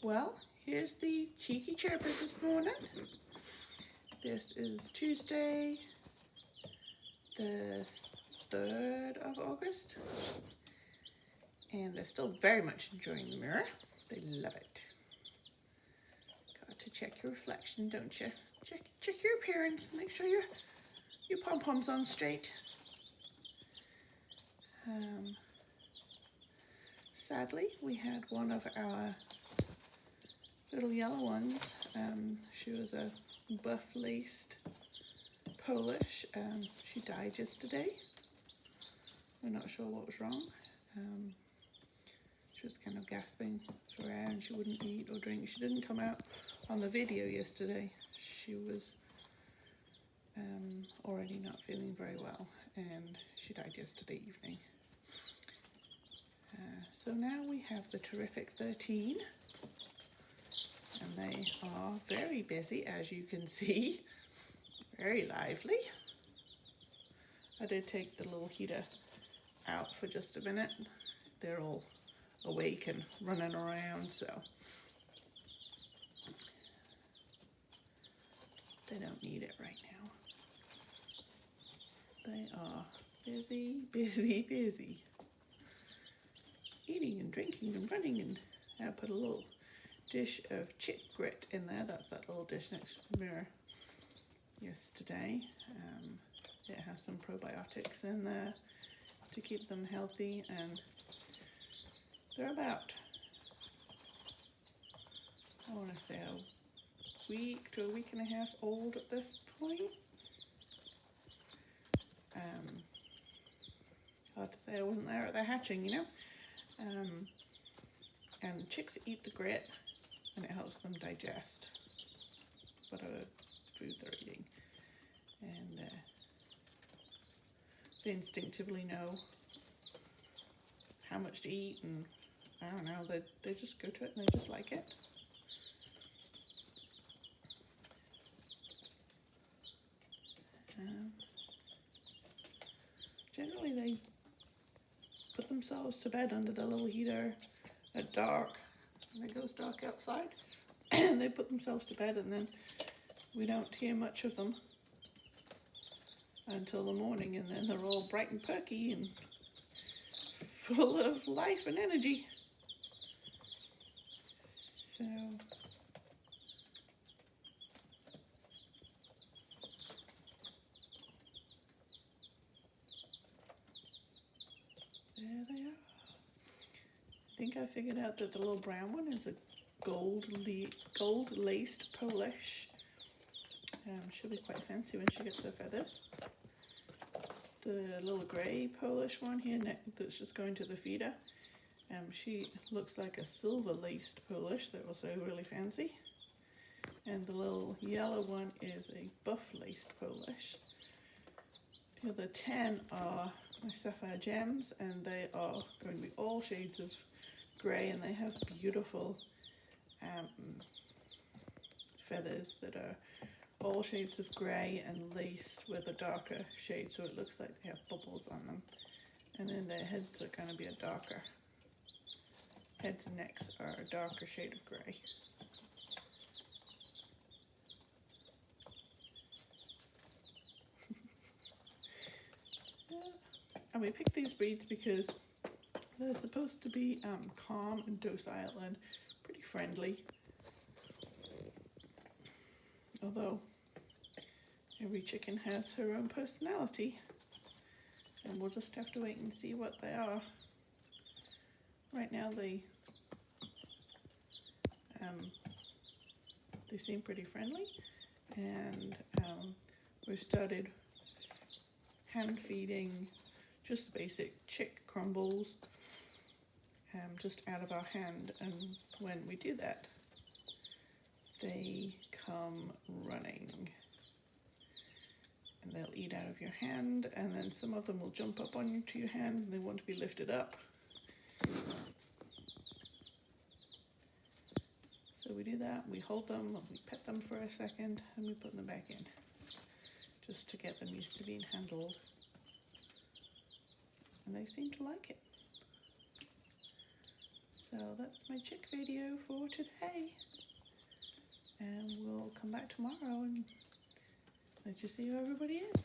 Well, here's the cheeky chirpers this morning. This is Tuesday, the 3rd of August, and they're still very much enjoying the mirror. They love it. Got to check your reflection, don't you? Check your appearance, make sure your pom-pom's on straight. Sadly, we had one of our little yellow ones. She was a buff-laced Polish. She died yesterday. We're not sure what was wrong. She was kind of gasping for air and she wouldn't eat or drink. She didn't come out on the video yesterday. She was already not feeling very well and she died yesterday evening. So now we have the terrific 13 and they are very busy, as you can see, very lively. I did take the little heater out for just a minute. They're all awake and running around, so they don't need it right now. They are busy, busy, busy. Eating and drinking and running, and I put a little dish of chick grit in there. That's that little dish next to the mirror yesterday. It has some probiotics in there to keep them healthy, and they're about, I want to say, a week to a week and a half old at this point. Hard to say, I wasn't there at the hatching, you know. And the chicks eat the grit and it helps them digest whatever food they're eating, and they instinctively know how much to eat, and I don't know, they just go to it and they just like it. Generally they put themselves to bed under the little heater at dark, and it goes dark outside, and they put themselves to bed, and then we don't hear much of them until the morning, and then they're all bright and perky and full of life and energy. So there they are. I think I figured out that the little brown one is a gold laced Polish. She'll be quite fancy when she gets her feathers. The little grey Polish one here that's just going to the feeder, she looks like a silver laced Polish. They're also really fancy. And the little yellow one is a buff laced Polish. The other 10 are my sapphire gems, and they are going to be all shades of grey, and they have beautiful feathers that are all shades of grey and laced with a darker shade, so it looks like they have bubbles on them. And then their heads are going to be a darker, heads and necks are a darker shade of grey. And we picked these breeds because they're supposed to be calm and docile and pretty friendly. Although every chicken has her own personality, and we'll just have to wait and see what they are. Right now they seem pretty friendly, and we've started hand feeding just the basic chick crumbles just out of our hand, and when we do that they come running and they'll eat out of your hand, and then some of them will jump up onto your hand and they want to be lifted up. So we do that, we hold them, we pet them for a second, and we put them back in just to get them used to being handled. And they seem to like it. So that's my chick video for today. And we'll come back tomorrow and let you see who everybody is.